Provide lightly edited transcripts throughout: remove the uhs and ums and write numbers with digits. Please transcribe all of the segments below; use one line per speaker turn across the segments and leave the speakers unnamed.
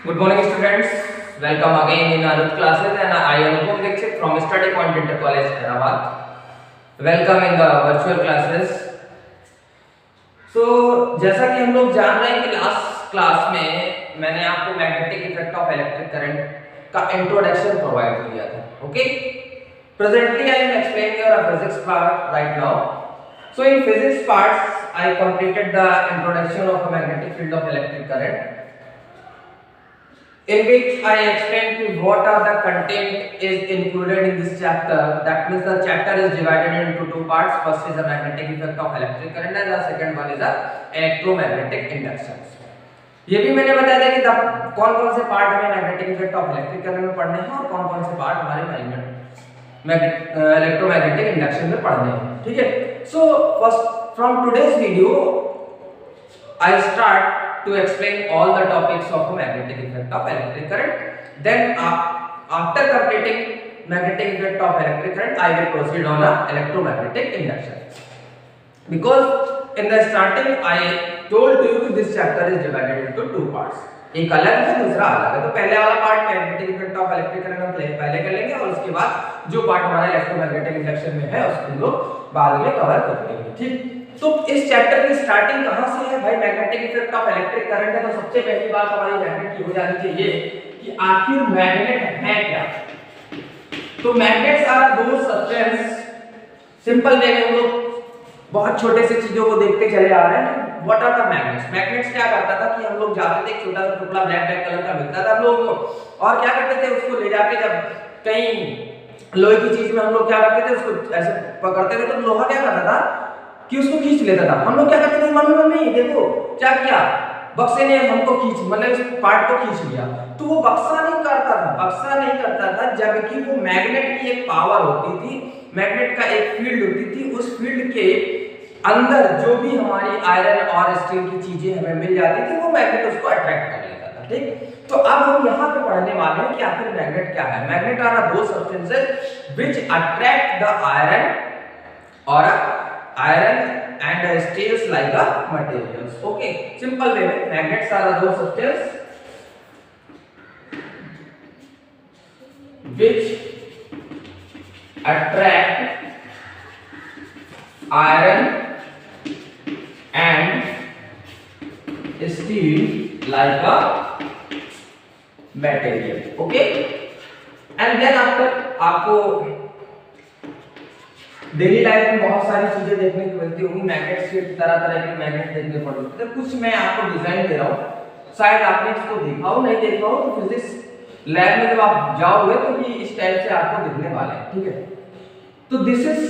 Good morning, students. Welcome again in Anup classes, and I Anupam Dixit from Study Point Inter College, Hyderabad. Welcome in the virtual classes. So, जैसा कि हम लोग जान रहे हैं कि लास्ट क्लास में मैंने आपको magnetic effect of electric current का इंट्रोडक्शन प्रोवाइड किया था. Okay. Presently, I am explaining your physics part right now. So, in physics parts, I completed the introduction of a magnetic field of electric current, in which I explained what are the content is included in this chapter. That means the chapter is divided into two parts. First is the magnetic effect of electric current and the second one is the electromagnetic induction. ये भी मैंने बताया था कि कौन कौन से part हमें magnetic effect of electric current में पढ़ने हैं और कौन कौन से पार्ट हमारे इलेक्ट्रोमैग्नेटिक इंडक्शन में पढ़ने हैं. ठीक है. So first from today's video I start to explain all the topics of the magnetic effect of electric current. Then after completing magnetic effect of electric current, I will proceed on a electromagnetic induction. Because in the starting I told you that this chapter is divided into two parts. एक अलग है दूसरा अलग है. तो पहले वाला part magnetic effect of electric current हम पहले कर लेंगे और उसके बाद जो पार्ट हमारा इलेक्ट्रोमैग्नेटिक इंडक्शन में है उसको हम लोग बाद में कवर कर लेंगे. ठीक. तो इस चैप्टर की स्टार्टिंग कहां से है भाई? Magnetic effect of electric current है. तो सबसे पहली बात हमारी मैग्नेट की हो जानी चाहिए कि आखिर मैग्नेट है क्या. तो मैग्नेट्स आर दो सब्सटेंस. सिंपल वे में हम लोग बहुत छोटे से चीजों को देखते चले आ रहे हैं. What are the magnets? Magnets क्या करता था कि हम लोग जाते थे, एक छोटा सा टुकड़ा ब्लैक ब्लैक कलर का मिलता था हम लोग को, और क्या करते थे उसको ले जाके जब कहीं लोहे की चीज में हम लोग क्या करते थे उसको ऐसे पकड़ते थे तो लोहा क्या करता था कि उसको खींच लेता था. हम लोग क्या करते थे, मम्मी देखो क्या किया, बक्से ने हमको खींच मतलब इस पार्ट को खींच लिया. तो वो बक्सा नहीं करता था जबकि वो मैग्नेट की एक पावर होती थी, मैग्नेट का एक फील्ड होती थी. उस फील्ड के अंदर जो भी हमारी आयरन और स्टील की चीजें हमें मिल जाती थी वो मैग्नेट उसको अट्रैक्ट कर लेता था. ठीक. तो अब हम यहाँ पे पढ़ने वाले हैं कि आखिर मैग्नेट क्या है. मैग्नेट आर दो substances which attract the iron और iron and steels like the materials. Okay, simple way में magnets are those substances which attract iron and steel like a material. Okay, and then after आपको daily life में बहुत सारी चीजें देखने को मिलती होंगी. मैग्नेट्स के तरह तरह के मैग्नेट देखने पड़ते हैं. तो कुछ मैं आपको डिजाइन दे रहा हूँ, शायद आपने इसको देखा हो, नहीं देखा हो तो फिजिक्स लैब में जब आप जाओगे तो ये इस टाइप से आपको दिखने वाले हैं. ठीक है. तो this is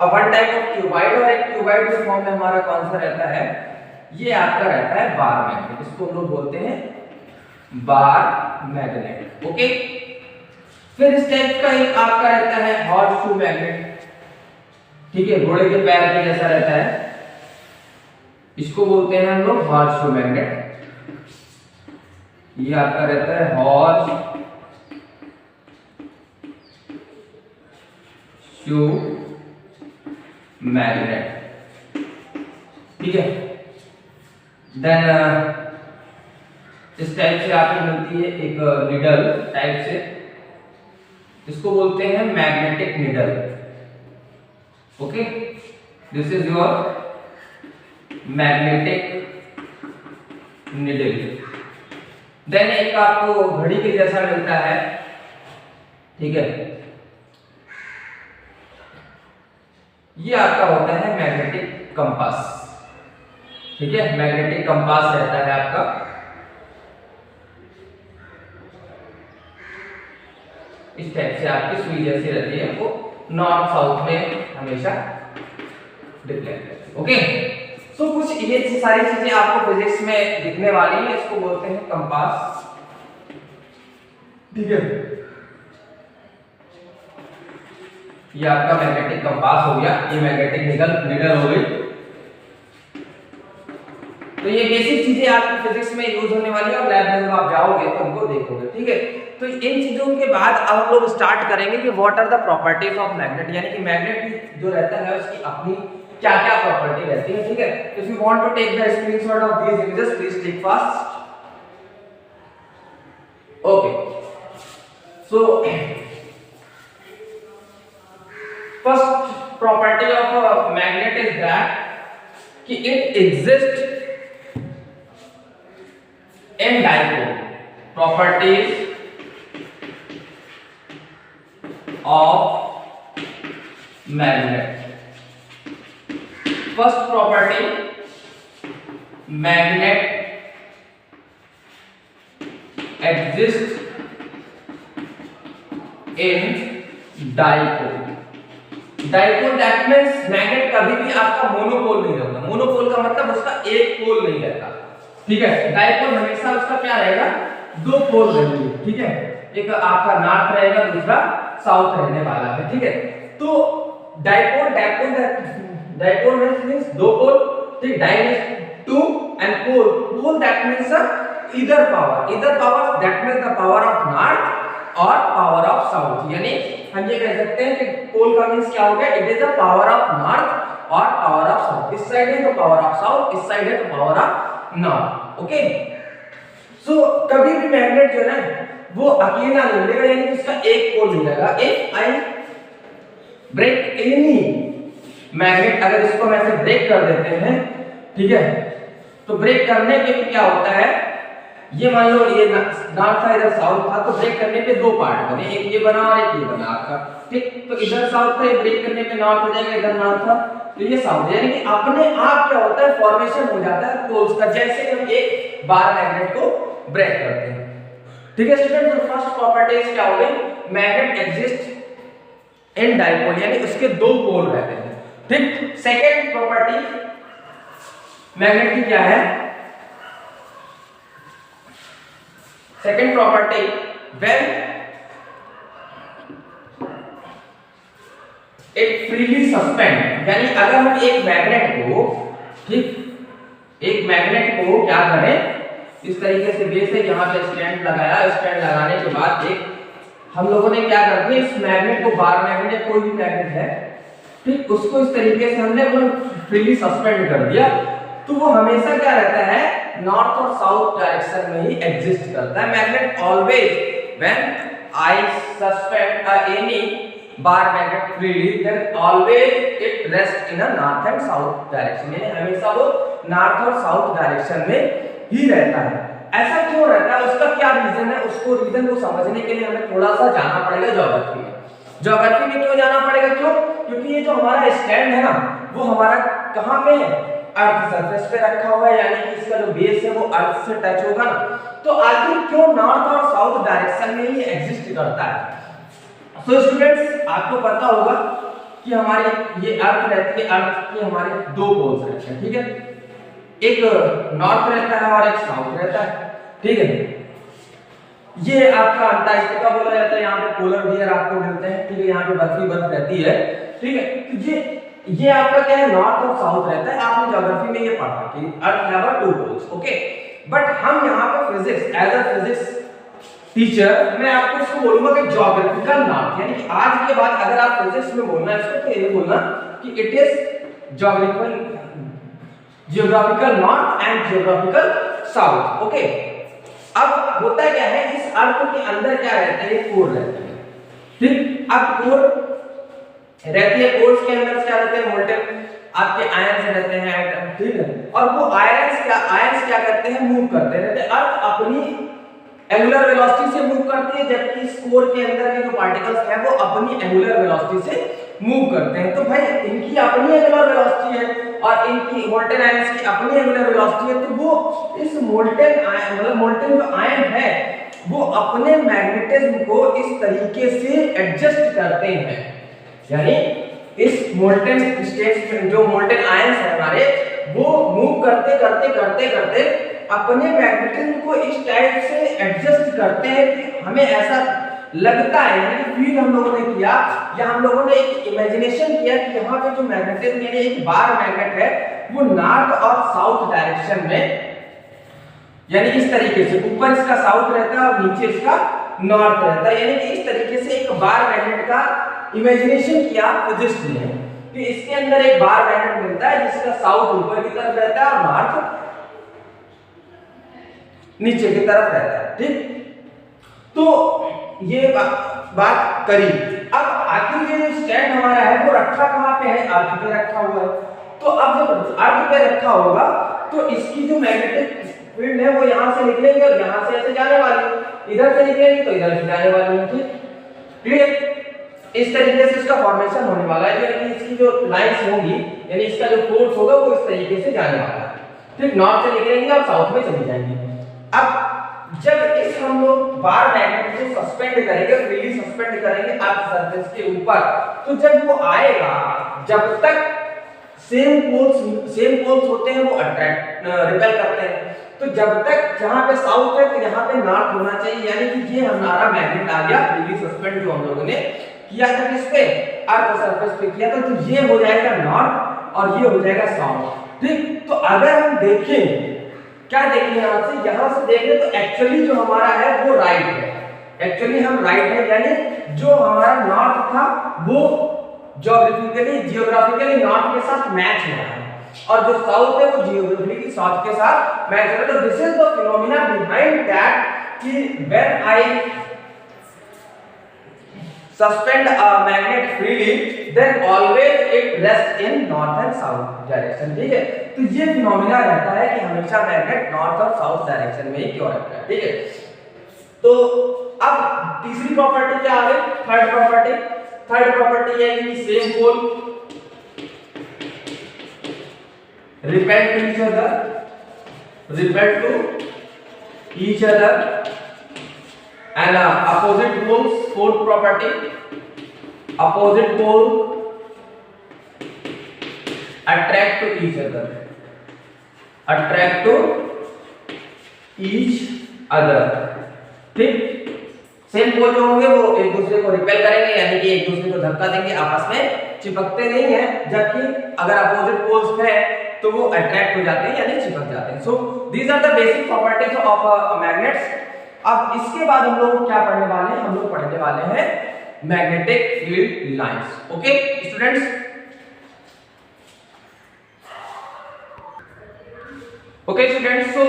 one type of cuboid और एक क्यूबॉइड के फॉर्म में हमारा कौन सा रहता है, ये आपका रहता है बार मैग्नेट. इसको हम लोग बोलते हैं बार मैग्नेट. ओके. फिर इस टाइप का एक आपका रहता है हॉर्स शू मैग्नेट. ठीक है, घोड़े के पैर के जैसा रहता है, इसको बोलते हैं हम लोग हॉर्स शू मैग्नेट. ये आपका रहता है हॉर्स शू मैग्नेट. ठीक है. देन इस टाइप से आपको मिलती है एक निडल टाइप से, इसको बोलते हैं magnetic needle. Okay. This is your magnetic needle. Then एक आपको घड़ी के जैसा मिलता है. ठीक है. ये आपका होता है मैग्नेटिक कंपास. ठीक है, मैग्नेटिक कंपास रहता है आपका. इस टाइप से आपकी सुई जैसी रहती है, वो नॉर्थ साउथ में हमेशा डिक्लेयर. ओके. सो कुछ ये सारी चीजें आपको फिजिक्स में दिखने वाली है, इसको बोलते हैं कंपास. ठीक है. ये आपका मैग्नेटिक कंपास हो गया, ये मैग्नेटिक निडल हो गई. तो ये बेसिक चीजें आपकी फिजिक्स में यूज होने वाली है और लैब में जब आप जाओगे तो उनको देखोगे. ठीक है. तो इन चीजों के बाद अब हम लोग स्टार्ट करेंगे कि what are the properties of magnet, यानी कि मैग्नेट जो रहता है उसकी अपनी क्या क्या प्रॉपर्टी रहती है। ठीक है, if you want to take the screenshot of these images please take fast. Okay, so first property of magnet is that कि it exist in dipole. Properties of magnet. First property, magnet exist in dipole. Dipole that means magnet कभी भी आपका monopole नहीं रहता. Monopole का मतलब उसका एक पोल नहीं रहता, ठीक है. डाइपोल हमेशा उसका क्या रहेगा, दो पोल रहेंगे, ठीक है. एक आपका नॉर्थ रहेगा, दूसरा साउथ रहने वाला है, ठीक है. तो डाइपोल मींस दो पोल, ठीक. Di means two end pole that means either power that means the power of north or power of south. यानी हम ये कह सकते हैं कि पोल का मींस क्या हो गया, it is the power of north और पावर ऑफ साउथ. इस साइड है तो पावर ऑफ साउथ, इस साइड है तो पावर ऑफ नॉर्थ. ओके, सो कभी भी मैग्नेट जो है ना वो अकेला नहीं रहेगा, यानी कि उसका एक पोल नहीं रहेगा. If I break any magnet, अगर इसको हम ऐसे ब्रेक कर देते हैं, ठीक है, तो ब्रेक करने पे क्या होता है, ये मान लो ये नॉर्थ था इधर साउथ था, तो ब्रेक करने पे दो पार्ट बने, एक ये बना और एक ये बना आपका, ठीक. तो इधर साउथ था, ये ब्रेक करने पे नॉर्थ हो जाएगा, इधर नॉर्थ था तो ये साउथ. यानी कि अपने आप क्या होता है, फॉर्मेशन हो जाता है पोल्स का, जैसे हम एक बार मैग्नेट को ब्रेक करते हैं, ठीक है स्टूडेंट. तो फर्स्ट प्रॉपर्टीज क्या हो गई, मैग्नेट एग्जिस्ट इन डाइपोल, यानी उसके दो पोल रहते हैं, ठीक. सेकंड प्रॉपर्टी मैग्नेट की क्या है, second property, when it freely suspend, यानी अगर हम एक मैग्नेट को, ठीक, एक मैग्नेट को क्या करें, इस तरीके से बेस है, यहाँ पे स्टैंड लगाया, स्टैंड लगाने के बाद एक हम लोगों ने क्या कर दिया, इस मैग्नेट को, बार मैग्नेट या कोई भी मैग्नेट है, ठीक, उसको इस तरीके से हमने फ्रीली सस्पेंड कर दिया, तो वो हमेशा क्या रहता है, नॉर्थ और साउथ डायरेक्शन में ही एग्जिस्ट करता है. Magnet always when I suspend any bar magnet freely, then always it rest in a north and south direction, यानी हमेशा वो नॉर्थ और साउथ डायरेक्शन में ही रहता है. ऐसा क्यों रहता है, उसका क्या रीजन है, उसको रीजन को समझने के लिए हमें थोड़ा सा जाना पड़ेगा ज्योग्राफी में. ज्योग्राफी में क्यों जाना पड़ेगा, क्यों, क्योंकि ये जो हमारा स्टैंड है ना, वो हमारा कहाँ पे है, अर्थ सरफेस पे रखा हुआ है, यानी कि इसका जो बेस है वो अर्थ से टच होगा ना. तो आखिर क्यों नॉर्थ और साउथ डायरेक्शन में ही एग्जिस्ट करता है. सो स्टूडेंट्स, आपको पता होगा कि हमारी ये अर्थ रहती है, अर्थ के हमारे दो पोल्स रहते हैं, ठीक है. एक नॉर्थ रहता है और एक साउथ रहता है, ठीक है. ये आपका अंटार्कटिका बोला जाता है, यहाँ पे पोलर बियर आपको मिलते हैं, ठीक है. यहाँ पे बर्फ ही बर्फ रहती है, ठीक है. तो ये आपका क्या है, नॉर्थ और साउथ रहता है. आपने ज्योग्राफी में ये पढ़ा कि earth have two poles, okay. But हम यहाँ पे physics, as a physics teacher मैं आपको इसको बोलूंगा कि ज्योग्राफिकल नॉर्थ, यानी कि आज के बाद अगर आप फिजिक्स में बोलना है इसको, तो ये बोलना कि it is geographical north and geographical south, okay. अब होता क्या है, इस अर्थ के अंदर क्या रहता है, कोर रहती है, ठीक. अब कोर रहती है, कोर्स के अंदर क्या रहते हैं, मोल्टेन आपके आयंस रहते हैं, एटम, ठीक है. और वो आयंस क्या करते हैं, मूव करते रहते हैं. अर्थ अपनी एंगुलर वेलोसिटी से मूव करती है, जबकि इस कोर के अंदर के जो पार्टिकल्स हैं वो अपनी एंगुलर वेलोसिटी से मूव करते हैं. तो भाई इनकी अपनी एंगुलर वेलोसिटी है और इनकी मोल्टेन आयंस की अपनी एंगुलर वेलोसिटी है, तो वो इस मोल्टेन आयन, मतलब मोल्टेन जो आयन है वो अपने मैग्नेटिज्म को इस तरीके से एडजस्ट करते हैं, यानी इस मोल्टेन स्टेट्स में जो मोल्टेन आयंस है हमारे, वो मूव करते करते अपने मैग्नेटिज्म को इस टाइप से एडजस्ट करते हैं कि हमें ऐसा लगता है, यानी फील हम लोगों ने किया, या हम लोगों ने एक इमेजिनेशन किया कि यहाँ पे जो मैग्नेटिज्म यानी एक बार मैग्नेट है वो नॉर्थ और साउथ डायरेक्शन में, यानी इस तरीके से ऊपर इसका साउथ रहता है और नीचे इसका नॉर्थ रहता है, यानी कि इस तरीके से एक बार मैग्नेट का इमेजिनेशन किया फिजिक्स ने कि इसके अंदर एक बार मैग्नेट मिलता है जिसका साउथ ऊपर की तरफ रहता है और नॉर्थ नीचे की तरफ रहता है, ठीक. तो ये बात करी। अब आखिर ये जो स्टैंड हमारा है वो रखा कहाँ पे है, अर्थ पे रखा हुआ है। तो अब जब अर्थ पे रखा होगा तो इसकी जो मैग्नेटिक फील्ड है वो यहाँ से निकलेगी और यहाँ से ऐसे जाने वाली है, इधर से निकलेगी तो इधर से जाने वाली है। ठीक, क्लियर? इस तरीके से इसका फॉर्मेशन होने वाला है, यानी इसकी जो लाइंस होंगी, यानी इसका जो फोर्स होगा वो इस तरीके से जाने वाला है। ठीक, नॉर्थ से निकलेंगे और साउथ में चली जाएंगे। अब जब इस हम लोग बार मैग्नेट को सस्पेंड करेंगे, फ्रीली सस्पेंड करेंगे अर्थ सरफेस के ऊपर, तो जब वो आएगा, जब तक सेम पोल्स होते हैं वो अट्रैक्ट रिपेल करते हैं। तो जब तक जहां पे साउथ है तो यहाँ पे नॉर्थ होना चाहिए, यानी कि ये हमारा मैग्नेट आ गया फ्रीली सस्पेंड जो हम लोगों ने किया था किस पे, अर्थ सरफेस पे किया था। तो ये हो जाएगा नॉर्थ और ये हो जाएगा साउथ। ठीक, तो अगर हम देखें, क्या देखें यहाँ से देखें तो एक्चुअली जो हमारा है वो राइट है, एक्चुअली हम राइट है, यानी जो हमारा नॉर्थ था वो जियोग्राफिकली नॉर्थ के साथ मैच हो रहा है और जो साउथ है वो जियोग्राफिकली साउथ के साथ मैच हो रहा है। तो this is the phenomena behind that कि when I suspend a magnet freely then always it rests in north and south direction। ठीक है, तो ये फिनोमेना रहता है कि हमेशा मैग्नेट नॉर्थ और साउथ डायरेक्शन में ही क्यों रहता है। ठीक है, तो अब तीसरी प्रॉपर्टी क्या आ गई, थर्ड प्रॉपर्टी है कि same pole repel to each other and opposite poles, fourth property, opposite pole attract to each other, ठीक, सेम पोल जो होंगे वो एक दूसरे को रिपेल करेंगे, यानी कि एक दूसरे को धक्का देंगे, आपस में चिपकते नहीं है, जबकि अगर अपोजिट पोल्स है तो वो अट्रैक्ट हो जाते हैं यानी चिपक जाते हैं। So these are the basic properties of magnets. अब इसके बाद हम लोग क्या पढ़ने वाले हैं, हम लोग पढ़ने वाले हैं magnetic field lines. Okay students, so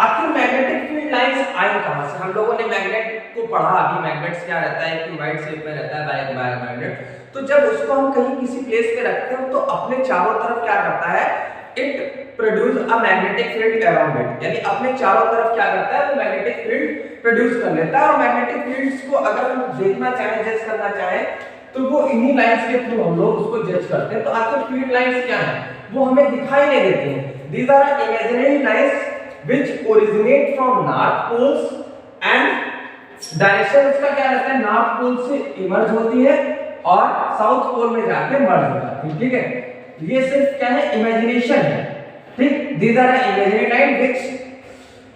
आखिर मैग्नेटिक फील्ड लाइंस आई कहां से? हम लोगों ने मैग्नेट को पढ़ा, अभी मैग्नेट्स क्या रहता है कि वाइड शेप में रहता है बाय मैग्नेट। तो जब उसको हम कहीं किसी प्लेस पे रखते हैं तो अपने चारों तरफ क्या करता है, it produce a magnetic field around it, यानी अपने चारों तरफ क्या करता है, वो मैग्नेटिक फील्ड प्रोड्यूस कर लेता है। और मैग्नेटिक फील्ड्स को अगर हम देखना चाहें, जज करना चाहें, तो वो इन्हीं लाइंस के थ्रू हम लोग उसको जज करते हैं। तो आखिर फील्ड लाइंस क्या है, वो हमें दिखाई नहीं देती हैं। These are imaginary lines which originate from north poles and direction उसका क्या रहता है, नॉर्थ पोल से इमर्ज होती है और साउथ पोल में जाके मर्ज हो जाती है। ठीक है, ये सिर्फ क्या है, इमेजिनेशन है। ठीक, these are imaginary line which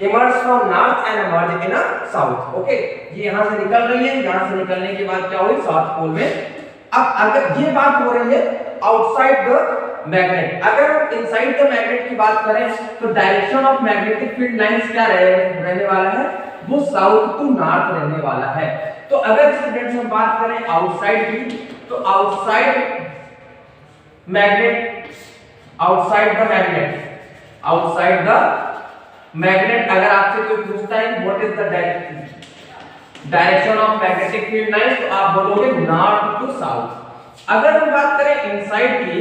emerge from north and merge in south. Okay, ये यहां से निकल रही है, यहां से निकलने के बाद क्या हुई, साउथ पोल में। अब अगर ये बात हो रही है आउटसाइड द मैग्नेट, अगर हम इनसाइड द मैग्नेट की बात करें तो direction of magnetic field lines क्या रहने वाला है, वो साउथ टू नॉर्थ रहने वाला है। तो अगर स्टूडेंट्स हम बात करें आउटसाइड की, तो आउटसाइड द मैग्नेट अगर आपसे कोई पूछता है what is the direction of magnetic field lines, तो आप बोलोगे नॉर्थ टू साउथ। अगर हम बात करें इनसाइड की,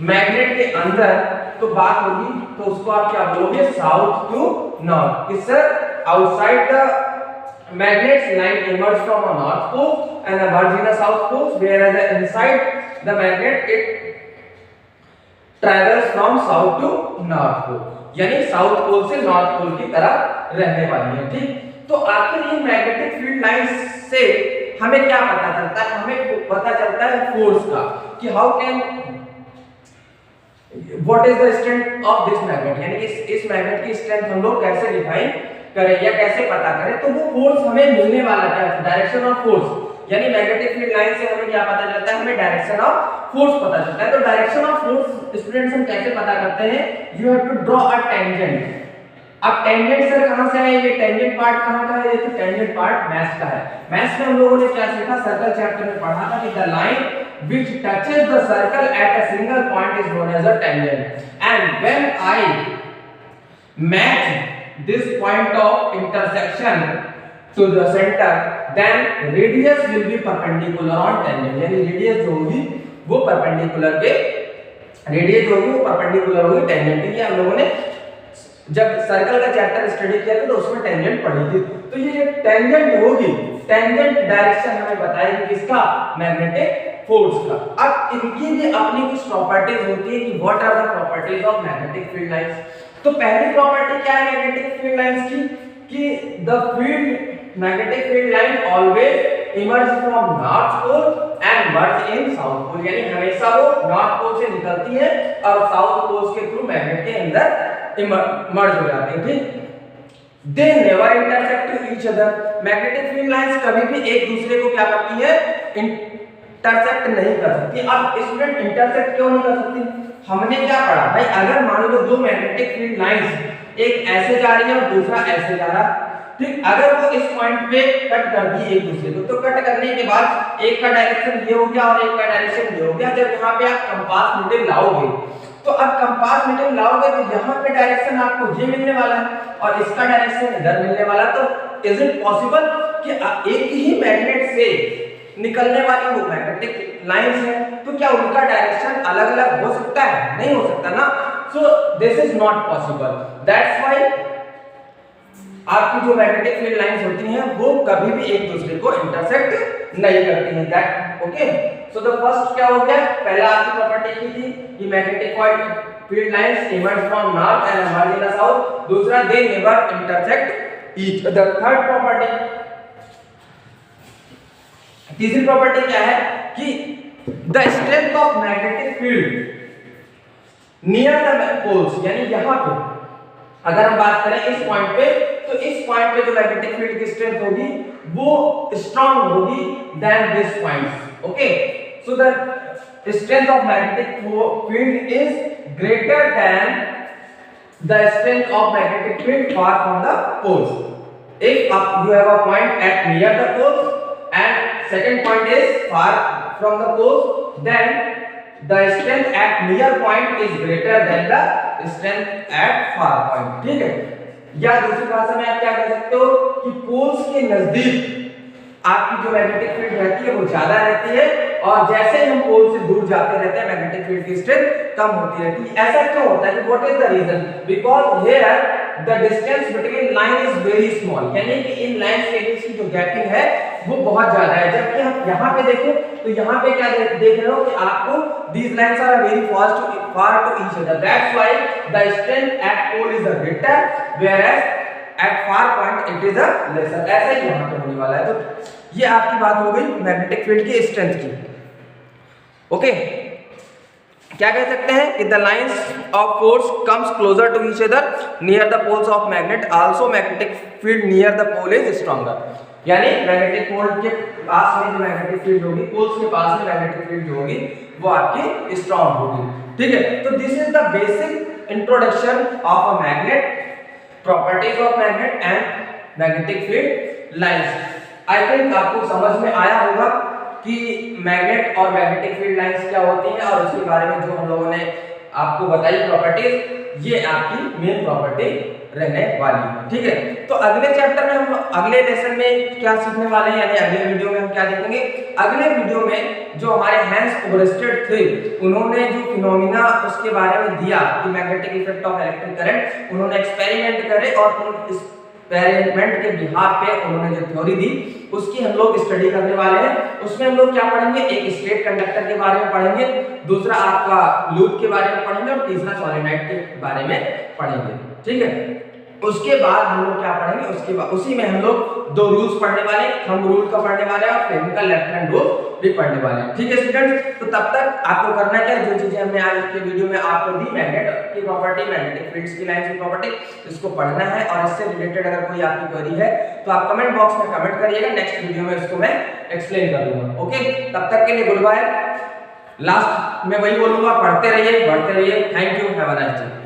मैग्नेट के अंदर, तो बात होगी, तो उसको आप क्या बोलोगे, साउथ टू नॉर्थ। कि sir outside the magnet's line emerge from a north pole and emerge in a south pole, whereas inside the magnet it travels from south to north pole, यानी साउथ पोल से north pole की तरफ रहने वाली है। ठीक, तो आखिर ये मैग्नेटिक फील्ड लाइंस से हमें क्या पता चलता है, हमें पता चलता है फोर्स का, कि how can what is the strength of this magnet, यानी इस मैग्नेट की स्ट्रेंथ हम लोग कैसे डिफाइन करें या कैसे पता करें। तो वो फोर्स हमें मिलने वाला क्या, डायरेक्शन ऑफ फोर्स, यानी मैग्नेटिक फील्ड लाइन से हमें क्या पता चलता है, हमें डायरेक्शन ऑफ फोर्स पता चलता है। तो डायरेक्शन ऑफ फोर्स स्टूडेंट्स हम कैसे पता करते हैं, you have to draw a tangent. अब टेंजेंट सर कहां से है, ये टेंजेंट पार्ट कहां का है, ये तो टेंजेंट पार्ट मैथ्स का है। मैथ्स में हम लोगों ने क्या सीखा, सर्कल चैप्टर में पढ़ा था कि the line which touches the circle at a single point is known as a tangent, and when I match this point of intersection to the center, then radius will be perpendicular on tangent, यानी radius जो होगी वो perpendicular के radius होगी वो perpendicular होगी tangent की। हम लोगों ने जब सर्कल का चैप्टर स्टडी किया था तो उसमें टेंजेंट पढ़ी थी। तो ये टेंजेंट होगी, टेंजेंट डायरेक्शन हमें बताएगी किसका, मैग्नेटिक फोर्स का। अब इनकी भी अपनी कुछ प्रॉपर्टीज होती है कि what are the properties of magnetic field lines. तो पहली प्रॉपर्टी क्या है मैग्नेटिक फील्ड लाइंस की, कि the field magnetic field line always emerge from north pole and merge in south pole, यानी हमेशा वो नॉर्थ पोल से निकलती है और साउथ पोल के थ्रू मैग्नेट के अंदर मर्ज हो जाती है। ठीक, दे never intersect each other, magnetic field lines कभी भी एक दूसरे को क्या करती है, इंटरसेक्ट नहीं कर सकती। अब स्टूडेंट इंटरसेक्ट क्यों नहीं कर सकती, हमने क्या पढ़ा भाई, अगर मान लो दो मैग्नेटिक फील्ड लाइंस एक ऐसे जा रही है और दूसरा ऐसे जा रहा है, ठीक, अगर वो इस पॉइंट पे कट कर दी एक दूसरे को, तो कट करने के बाद एक का डायरेक्शन ये हो गया और एक का डायरेक्शन ये हो गया। जब यहाँ पे आप कंपास मीडियम लाओगे, तो अब कंपास मीडियम लाओगे तो यहाँ पे डायरेक्शन आपको ये मिलने वाला है और इसका डायरेक्शन इधर मिलने वाला। तो इज इट पॉसिबल कि एक ही मैग्नेट से निकलने वाली वो मैग्नेटिक लाइंस है, तो क्या उनका डायरेक्शन अलग अलग हो सकता है, नहीं हो सकता ना। So this is not possible, that's why आपकी जो मैग्नेटिक फील्ड लाइंस होती हैं वो कभी भी एक दूसरे को इंटरसेक्ट नहीं करती हैं। That okay, so the first क्या हो गया, पहला आपकी प्रॉपर्टी की थी कि magnetic field lines emerge from north and emerge in the south, दूसरा they never intersect each other. Third property, तीसरी प्रॉपर्टी क्या है कि the strength of magnetic field near the poles, यानी यहां पे अगर हम बात करें इस पॉइंट पे, तो इस पॉइंट पे जो मैग्नेटिक फील्ड की स्ट्रेंथ होगी वो स्ट्रांग होगी than this point. Okay, so the strength of magnetic field is greater than the strength of magnetic field far from the poles. If you have a point at near the poles and second point is far from the poles, then the strength at near point is greater than the strength at far point। ठीक है, या दूसरी भाषा में आप क्या कह सकते हो कि पोल्स के नजदीक आपकी जो मैग्नेटिक फील्ड रहती है वो ज्यादा रहती है और जैसे ही हम पोल से दूर जाते रहते हैं मैग्नेटिक फील्ड की स्ट्रेंथ कम होती रहती है। ऐसा क्यों होता है, what is the reason, because here the distance between line is very small, यानी कि इन लाइंस के बीच की जो गैपिंग है वो बहुत ज्यादा है। जबकि हम यहाँ पे देखो तो यहाँ पे क्या देख रहे हो कि आपको these lines are very far to each other, that's why the strength at pole is greater whereas at far point it is a lesser। ऐसा ही यहाँ पे होने वाला है। तो ये आपकी बात हो गई मैग्नेटिक फील्ड की स्ट्रेंथ की। ओके, क्या कह सकते हैं कि the lines of force comes closer to each other near the poles of magnet, also magnetic field near the pole is stronger, यानी मैग्नेटिक पोल के पास में जो मैग्नेटिक फील्ड होगी, पोल्स के पास में मैग्नेटिक फील्ड जो होगी वो आपकी स्ट्रॉन्ग होगी। ठीक है, तो this is the basic introduction of a magnet, properties of magnet and magnetic field lines. I think आपको समझ में आया होगा कि मैग्नेट और मैग्नेटिक फील्ड लाइंस क्या होती हैं और उसके बारे में जो हम लोगों ने आपको बताई प्रॉपर्टीज, ये आपकी मेन प्रॉपर्टी रहने वाली है। ठीक है, तो अगले चैप्टर में हम अगले लेसन में क्या सीखने वाले हैं, यानी अगले वीडियो में हम क्या देखेंगे, अगले वीडियो में जो हमारे हैंस ओवरस्टेड थे उन्होंने जो फिनोमिना उसके बारे में दिया कि magnetic effect of electric current, उन्होंने एक्सपेरिमेंट करे और उन एक्सपेरिमेंट के बिहाफ पे उन्होंने जो थ्योरी दी उसकी हम लोग स्टडी करने वाले हैं। उसमें हम लोग क्या पढ़ेंगे, एक स्ट्रेट कंडक्टर के बारे में पढ़ेंगे, दूसरा आपका लूप के बारे में पढ़ेंगे और तीसरा सोलेनॉइड के बारे में पढ़ेंगे। ठीक है, उसके बाद हम लोग क्या पढ़ेंगे, उसके बाद उसी में हम लोग दो रूल्स पढ़ने वाले, थंब रूल का पढ़ने वाले हैं और फ्रेमिंग का लेफ्ट हैंड रूल भी पढ़ने वाले हैं। ठीक है स्टूडेंट्स, तो तब तक आपको करना क्या है, जो चीजें हमने आज के वीडियो में आपको दी, मैग्नेट की प्रॉपर्टी, मैग्नेटिक फील्ड्स की लाइंस की प्रॉपर्टी, इसको पढ़ना है और इससे रिलेटेड अगर कोई आपकी क्वेरी है तो आप कमेंट बॉक्स में कमेंट करिएगा, नेक्स्ट वीडियो में इसको मैं एक्सप्लेन कर दूंगा। ओके, तब तक के लिए गुड बाय। लास्ट में वही बोलूंगा, पढ़ते रहिए, बढ़ते रहिए। Thank you, have a nice day.